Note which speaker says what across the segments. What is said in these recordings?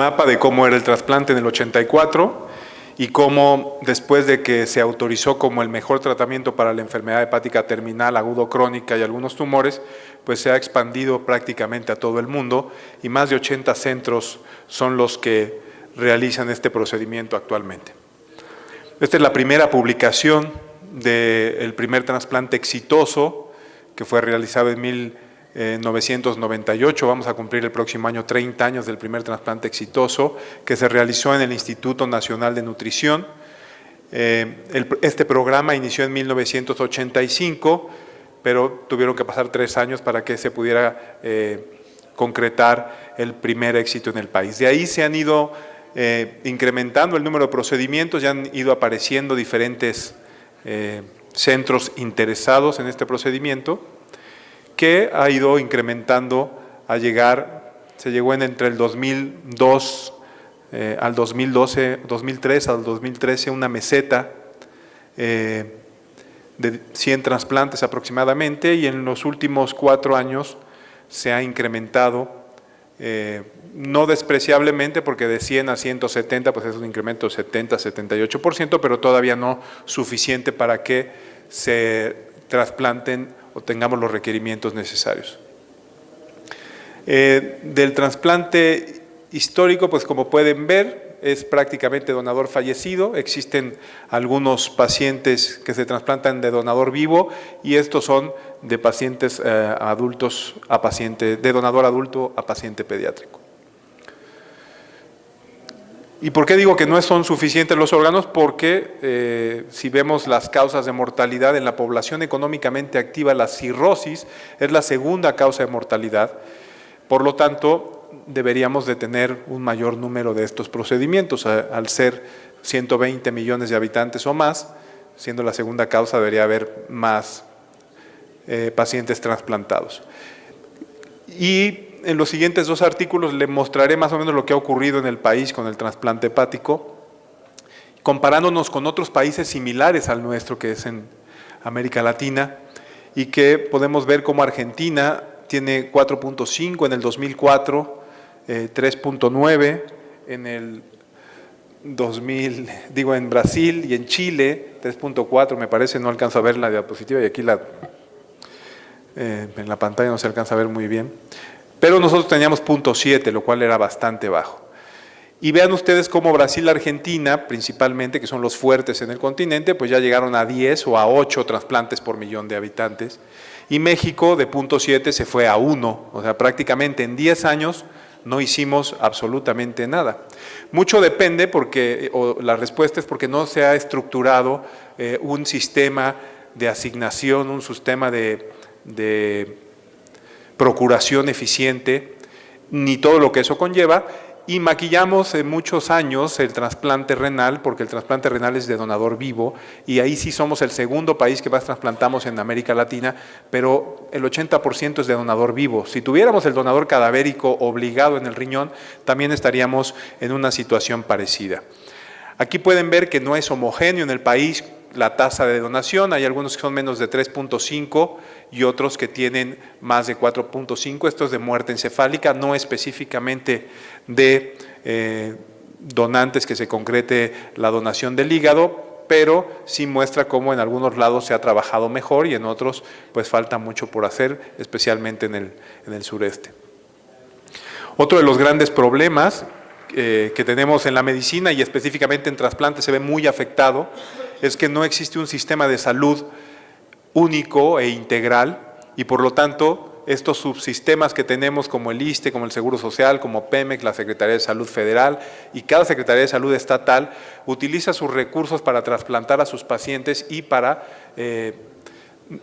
Speaker 1: mapa de cómo era el trasplante en el 84 y cómo después de que se autorizó como el mejor tratamiento para la enfermedad hepática terminal, agudo-crónica y algunos tumores, pues se ha expandido prácticamente a todo el mundo y más de 80 centros son los que realizan este procedimiento actualmente. Esta es la primera publicación del primer trasplante exitoso que fue realizado en 1998, vamos a cumplir el próximo año 30 años del primer trasplante exitoso que se realizó en el Instituto Nacional de Nutrición. Este programa inició en 1985, pero tuvieron que pasar 3 años para que se pudiera concretar el primer éxito en el país. De ahí se han ido incrementando el número de procedimientos, ya han ido apareciendo diferentes centros interesados en este procedimiento, que ha ido incrementando a llegar, se llegó entre el 2002 al 2012, 2003 al 2013, una meseta de 100 trasplantes aproximadamente, y en los últimos 4 años se ha incrementado, no despreciablemente, porque de 100 a 170 pues es un incremento de 70-78%, pero todavía no suficiente para que se trasplanten o tengamos los requerimientos necesarios. Del trasplante histórico, pues como pueden ver, es prácticamente donador fallecido. Existen algunos pacientes que se trasplantan de donador vivo y estos son de pacientes adultos a paciente, de donador adulto a paciente pediátrico. ¿Y por qué digo que no son suficientes los órganos? Porque si vemos las causas de mortalidad en la población económicamente activa, la cirrosis es la segunda causa de mortalidad. Por lo tanto, deberíamos de tener un mayor número de estos procedimientos. Al ser 120 millones de habitantes o más, siendo la segunda causa, debería haber más pacientes trasplantados. Y en los siguientes 2 artículos le mostraré más o menos lo que ha ocurrido en el país con el trasplante hepático, comparándonos con otros países similares al nuestro, que es en América Latina, y que podemos ver cómo Argentina tiene 4.5 en el 2004, 3.9 en el 2000, digo en Brasil, y en Chile 3.4, me parece, no alcanzo a ver la diapositiva y aquí en la pantalla no se alcanza a ver muy bien. Pero nosotros teníamos 0.7, lo cual era bastante bajo. Y vean ustedes cómo Brasil y Argentina, principalmente, que son los fuertes en el continente, pues ya llegaron a 10 o a 8 trasplantes por millón de habitantes. Y México de 0.7 se fue a 1, o sea, prácticamente en 10 años no hicimos absolutamente nada. Mucho depende porque, o la respuesta es porque no se ha estructurado un sistema de asignación, un sistema de procuración eficiente, ni todo lo que eso conlleva, y maquillamos en muchos años el trasplante renal, porque el trasplante renal es de donador vivo, y ahí sí somos el segundo país que más trasplantamos en América Latina, pero el 80% es de donador vivo. Si tuviéramos el donador cadavérico obligado en el riñón, también estaríamos en una situación parecida. Aquí pueden ver que no es homogéneo en el país la tasa de donación, hay algunos que son menos de 3.5 y otros que tienen más de 4.5, esto es de muerte encefálica, no específicamente de donantes que se concrete la donación del hígado, pero sí muestra cómo en algunos lados se ha trabajado mejor y en otros pues falta mucho por hacer, especialmente en el sureste. Otro de los grandes problemas que tenemos en la medicina y específicamente en trasplantes se ve muy afectado, es que no existe un sistema de salud único e integral y por lo tanto estos subsistemas que tenemos como el ISSSTE, como el Seguro Social, como Pemex, la Secretaría de Salud Federal y cada Secretaría de Salud estatal utiliza sus recursos para trasplantar a sus pacientes y para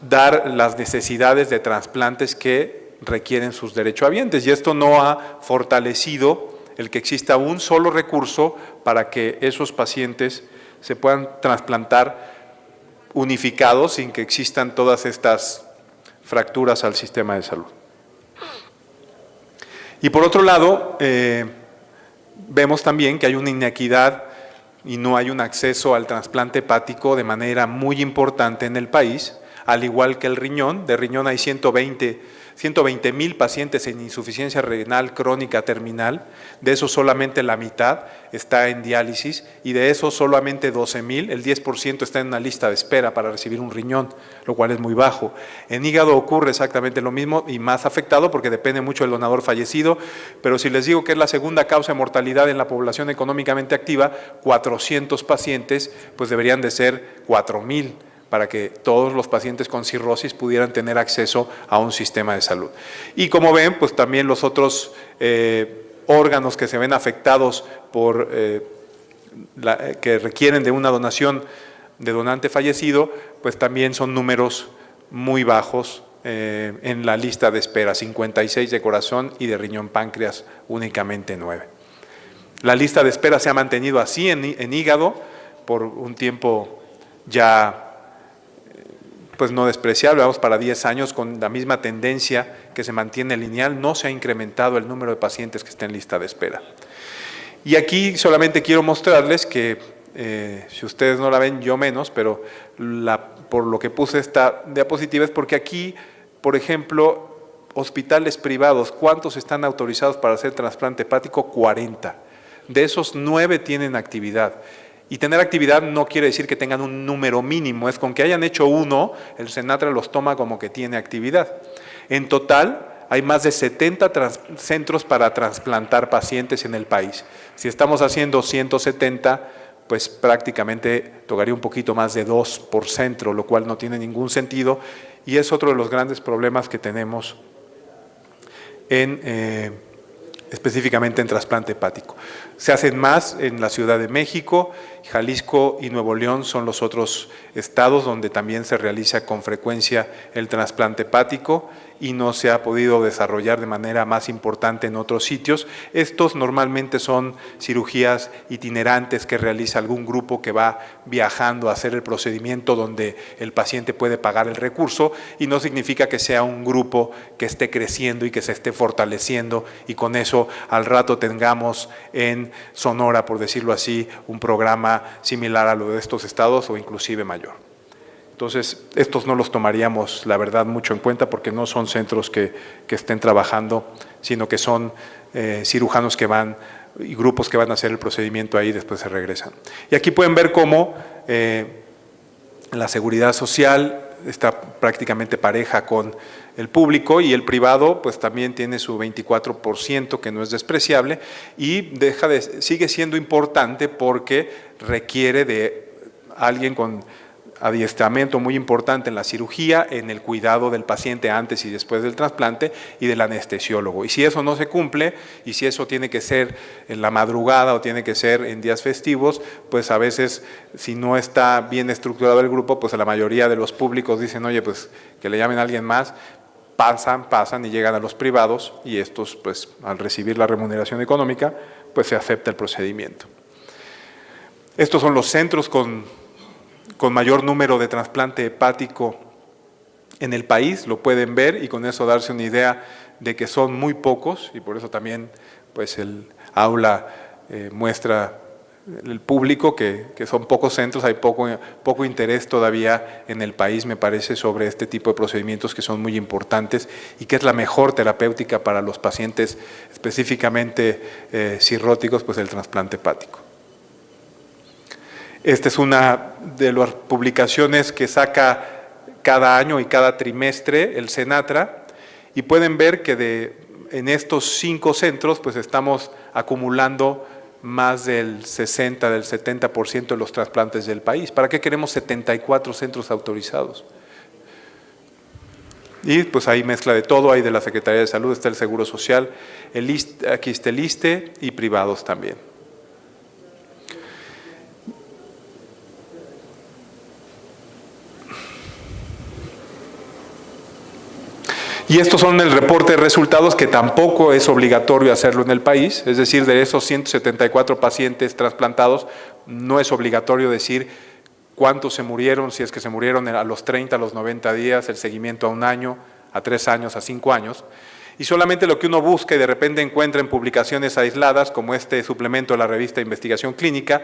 Speaker 1: dar las necesidades de trasplantes que requieren sus derechohabientes, y esto no ha fortalecido el que exista un solo recurso para que esos pacientes se puedan trasplantar unificados sin que existan todas estas fracturas al sistema de salud. Y por otro lado, vemos también que hay una inequidad y no hay un acceso al trasplante hepático de manera muy importante en el país. al igual que el riñón. De riñón hay 120,000 pacientes en insuficiencia renal crónica terminal, de esos solamente la mitad está en diálisis y de esos solamente 12,000, el 10% está en una lista de espera para recibir un riñón, lo cual es muy bajo. En hígado ocurre exactamente lo mismo y más afectado porque depende mucho del donador fallecido, pero si les digo que es la segunda causa de mortalidad en la población económicamente activa, 400 pacientes, pues deberían de ser 4,000 para que todos los pacientes con cirrosis pudieran tener acceso a un sistema de salud. Y como ven, pues también los otros órganos que se ven afectados por que requieren de una donación de donante fallecido, pues también son números muy bajos en la lista de espera, 56 de corazón y de riñón páncreas únicamente 9. La lista de espera se ha mantenido así en hígado por un tiempo ya pues no despreciable, vamos para 10 años con la misma tendencia que se mantiene lineal, no se ha incrementado el número de pacientes que están en lista de espera. Y aquí solamente quiero mostrarles que, si ustedes no la ven, yo menos, pero por lo que puse esta diapositiva es porque aquí, por ejemplo, hospitales privados, ¿cuántos están autorizados para hacer trasplante hepático? 40. De esos 9 tienen actividad. Y tener actividad no quiere decir que tengan un número mínimo, es con que hayan hecho uno, el Senatra los toma como que tiene actividad. En total, hay más de 70 centros para trasplantar pacientes en el país. Si estamos haciendo 170, pues prácticamente tocaría un poquito más de 2 por centro, lo cual no tiene ningún sentido y es otro de los grandes problemas que tenemos específicamente en trasplante hepático. Se hacen más en la Ciudad de México, Jalisco y Nuevo León son los otros estados donde también se realiza con frecuencia el trasplante hepático y no se ha podido desarrollar de manera más importante en otros sitios. Estos normalmente son cirugías itinerantes que realiza algún grupo que va viajando a hacer el procedimiento donde el paciente puede pagar el recurso y no significa que sea un grupo que esté creciendo y que se esté fortaleciendo y con eso al rato tengamos en Sonora, por decirlo así, un programa similar a lo de estos estados o inclusive mayor. Entonces, estos no los tomaríamos, la verdad, mucho en cuenta porque no son centros que estén trabajando, sino que son cirujanos que van y grupos que van a hacer el procedimiento ahí y después se regresan. Y aquí pueden ver cómo la seguridad social está prácticamente pareja con el público y el privado pues también tiene su 24% que no es despreciable y sigue siendo importante porque requiere de alguien con adiestramiento muy importante en la cirugía, en el cuidado del paciente antes y después del trasplante y del anestesiólogo. Y si eso no se cumple y si eso tiene que ser en la madrugada o tiene que ser en días festivos, pues a veces si no está bien estructurado el grupo, pues a la mayoría de los públicos dicen, oye, pues que le llamen a alguien más, pasan y llegan a los privados y estos pues al recibir la remuneración económica, pues se acepta el procedimiento. Estos son los centros con mayor número de trasplante hepático en el país, lo pueden ver y con eso darse una idea de que son muy pocos y por eso también pues el aula muestra el público que son pocos centros, hay poco interés todavía en el país, me parece, sobre este tipo de procedimientos que son muy importantes y que es la mejor terapéutica para los pacientes específicamente cirróticos, pues el trasplante hepático. Esta es una de las publicaciones que saca cada año y cada trimestre el Senatra y pueden ver que en estos 5 centros pues estamos acumulando más del 60, del 70% de los trasplantes del país. ¿Para qué queremos 74 centros autorizados? Y pues hay mezcla de todo, hay de la Secretaría de Salud, está el Seguro Social, aquí está el ISSSTE y privados también. Y estos son el reporte de resultados que tampoco es obligatorio hacerlo en el país, es decir, de esos 174 pacientes trasplantados no es obligatorio decir cuántos se murieron, si es que se murieron a los 30, a los 90 días, el seguimiento a 1 año, a 3 años, a 5 años. Y solamente lo que uno busca y de repente encuentra en publicaciones aisladas, como este suplemento de la revista Investigación Clínica,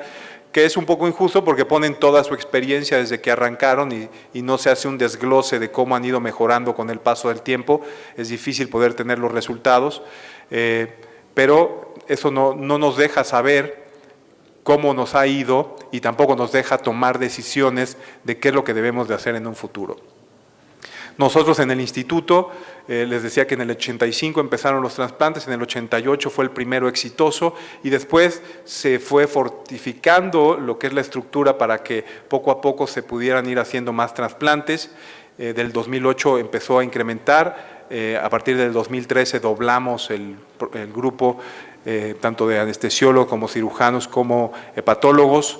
Speaker 1: que es un poco injusto porque ponen toda su experiencia desde que arrancaron y no se hace un desglose de cómo han ido mejorando con el paso del tiempo. Es difícil poder tener los resultados, pero eso no nos deja saber cómo nos ha ido y tampoco nos deja tomar decisiones de qué es lo que debemos de hacer en un futuro. Nosotros en el instituto, les decía que en el 85 empezaron los trasplantes, en el 88 fue el primero exitoso y después se fue fortificando lo que es la estructura para que poco a poco se pudieran ir haciendo más trasplantes. Del 2008 empezó a incrementar, a partir del 2013 doblamos el grupo tanto de anestesiólogos como cirujanos como hepatólogos,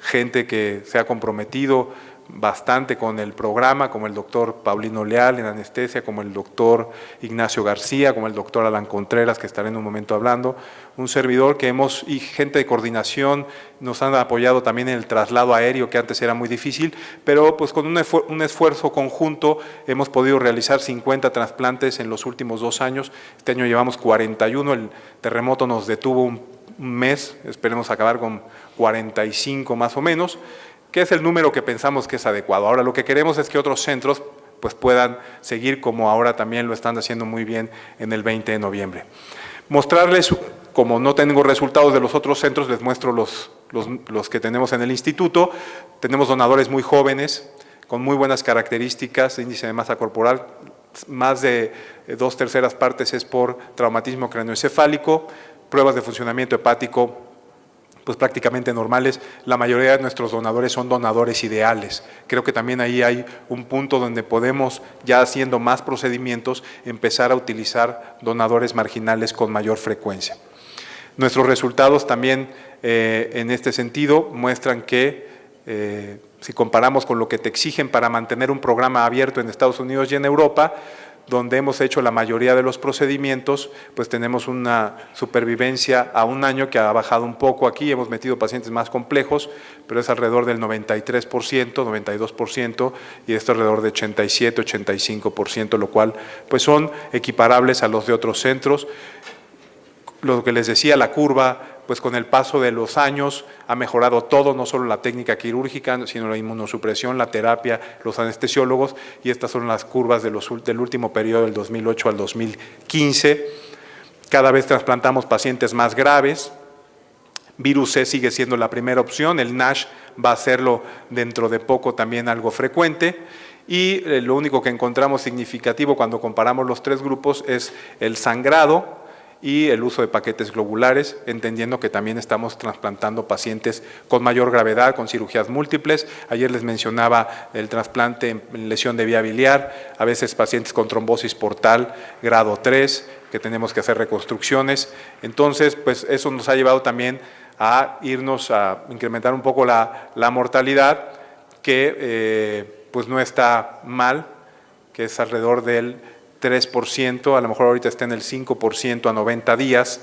Speaker 1: gente que se ha comprometido bastante con el programa, como el doctor Paulino Leal en anestesia, como el doctor Ignacio García, como el doctor Alan Contreras, que estaré en un momento hablando, un servidor que y gente de coordinación nos han apoyado también en el traslado aéreo, que antes era muy difícil, pero pues con un esfuerzo conjunto hemos podido realizar 50 trasplantes en los últimos 2 años. Este año llevamos 41, el terremoto nos detuvo un mes, esperemos acabar con 45 más o menos, que es el número que pensamos que es adecuado. Ahora lo que queremos es que otros centros pues puedan seguir como ahora también lo están haciendo muy bien en el 20 de noviembre. Mostrarles, como no tengo resultados de los otros centros, les muestro los que tenemos en el instituto. Tenemos donadores muy jóvenes, con muy buenas características, índice de masa corporal, más de 2/3 partes es por traumatismo craneoencefálico, pruebas de funcionamiento hepático pues prácticamente normales. La mayoría de nuestros donadores son donadores ideales. Creo que también ahí hay un punto donde podemos, ya haciendo más procedimientos, empezar a utilizar donadores marginales con mayor frecuencia. Nuestros resultados también en este sentido muestran que si comparamos con lo que te exigen para mantener un programa abierto en Estados Unidos y en Europa, donde hemos hecho la mayoría de los procedimientos, pues tenemos una supervivencia a 1 año que ha bajado un poco aquí, hemos metido pacientes más complejos, pero es alrededor del 93%, 92%, y esto alrededor de 87, 85%, lo cual pues son equiparables a los de otros centros. Lo que les decía, la curva, pues con el paso de los años ha mejorado todo, no solo la técnica quirúrgica, sino la inmunosupresión, la terapia, los anestesiólogos, y estas son las curvas del último periodo del 2008 al 2015. Cada vez trasplantamos pacientes más graves. Virus C sigue siendo la primera opción, el NASH va a serlo dentro de poco también algo frecuente. Y lo único que encontramos significativo cuando comparamos los 3 grupos es el sangrado y el uso de paquetes globulares, entendiendo que también estamos trasplantando pacientes con mayor gravedad, con cirugías múltiples. Ayer les mencionaba el trasplante en lesión de vía biliar, a veces pacientes con trombosis portal grado 3, que tenemos que hacer reconstrucciones. Entonces, pues eso nos ha llevado también a irnos a incrementar un poco la mortalidad, que pues no está mal, que es alrededor del 3%, a lo mejor ahorita está en el 5% a 90 días,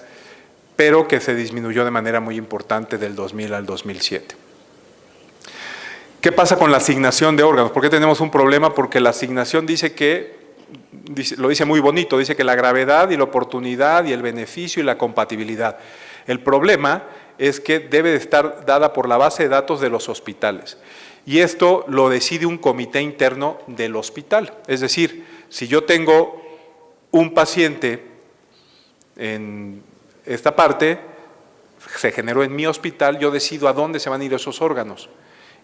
Speaker 1: pero que se disminuyó de manera muy importante del 2000 al 2007. ¿Qué pasa con la asignación de órganos? ¿Por qué tenemos un problema? Porque la asignación lo dice muy bonito, dice que la gravedad y la oportunidad y el beneficio y la compatibilidad. El problema es que debe de estar dada por la base de datos de los hospitales. Y esto lo decide un comité interno del hospital. Es decir, si yo tengo un paciente en esta parte, se generó en mi hospital, yo decido a dónde se van a ir esos órganos.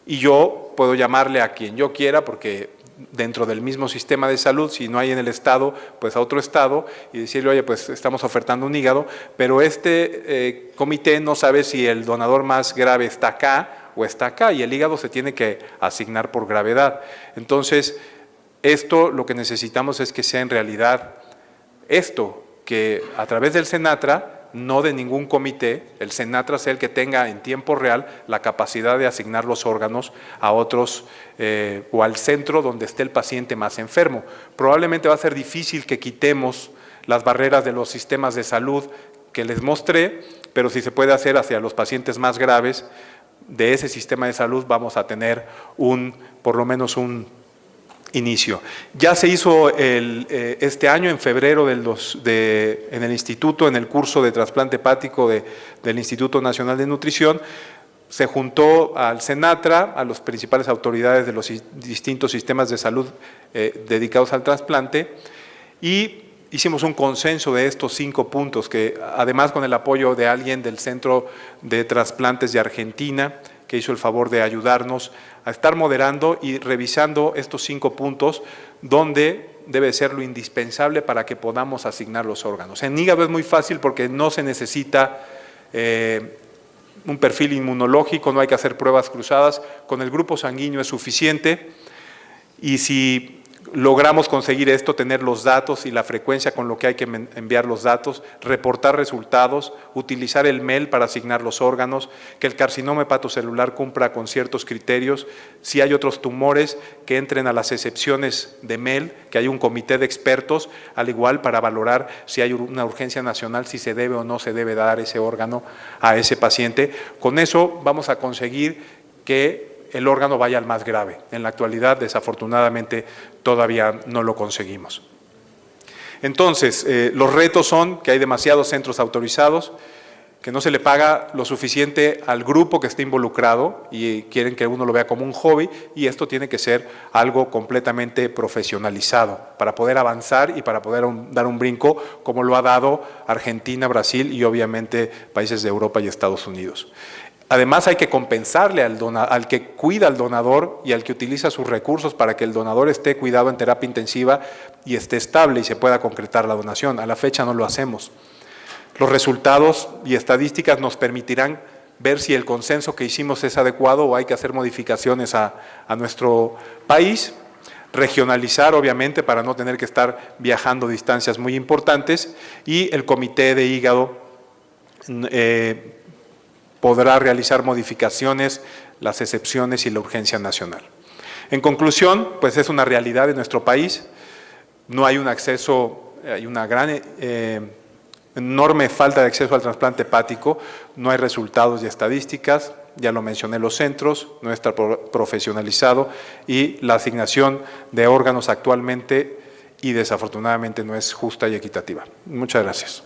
Speaker 1: Y yo puedo llamarle a quien yo quiera, porque dentro del mismo sistema de salud, si no hay en el estado, pues a otro estado, y decirle, oye, pues estamos ofertando un hígado, pero este comité no sabe si el donador más grave está acá o está acá, y el hígado se tiene que asignar por gravedad. Entonces, esto lo que necesitamos es que sea en realidad esto, que a través del Senatra, no de ningún comité, el Senatra sea el que tenga en tiempo real la capacidad de asignar los órganos a otros o al centro donde esté el paciente más enfermo. Probablemente va a ser difícil que quitemos las barreras de los sistemas de salud que les mostré, pero si se puede hacer hacia los pacientes más graves de ese sistema de salud, vamos a tener por lo menos un inicio. Ya se hizo este año, en febrero en el instituto, en el curso de trasplante hepático del Instituto Nacional de Nutrición, se juntó al Senatra, a las principales autoridades de los distintos sistemas de salud dedicados al trasplante, y hicimos un consenso de estos 5 puntos, que además con el apoyo de alguien del Centro de Trasplantes de Argentina, que hizo el favor de ayudarnos a estar moderando y revisando estos 5 puntos, donde debe ser lo indispensable para que podamos asignar los órganos. En hígado es muy fácil porque no se necesita un perfil inmunológico, no hay que hacer pruebas cruzadas, con el grupo sanguíneo es suficiente, y si logramos conseguir esto, tener los datos y la frecuencia con lo que hay que enviar los datos, reportar resultados, utilizar el MEL para asignar los órganos, que el carcinoma hepatocelular cumpla con ciertos criterios, si hay otros tumores que entren a las excepciones de MEL, que hay un comité de expertos, al igual para valorar si hay una urgencia nacional, si se debe o no se debe dar ese órgano a ese paciente. Con eso vamos a conseguir que el órgano vaya al más grave. En la actualidad, desafortunadamente, todavía no lo conseguimos. Entonces, los retos son que hay demasiados centros autorizados, que no se le paga lo suficiente al grupo que esté involucrado y quieren que uno lo vea como un hobby, y esto tiene que ser algo completamente profesionalizado para poder avanzar y para poder dar un brinco como lo ha dado Argentina, Brasil y obviamente países de Europa y Estados Unidos. Además hay que compensarle al que cuida al donador y al que utiliza sus recursos para que el donador esté cuidado en terapia intensiva y esté estable y se pueda concretar la donación. A la fecha no lo hacemos. Los resultados y estadísticas nos permitirán ver si el consenso que hicimos es adecuado o hay que hacer modificaciones a nuestro país, regionalizar obviamente para no tener que estar viajando distancias muy importantes, y el comité de hígado podrá realizar modificaciones, las excepciones y la urgencia nacional. En conclusión, pues es una realidad en nuestro país, no hay un acceso, hay una gran, enorme falta de acceso al trasplante hepático, no hay resultados y estadísticas, ya lo mencioné, los centros, no está profesionalizado y la asignación de órganos actualmente y desafortunadamente no es justa y equitativa. Muchas gracias.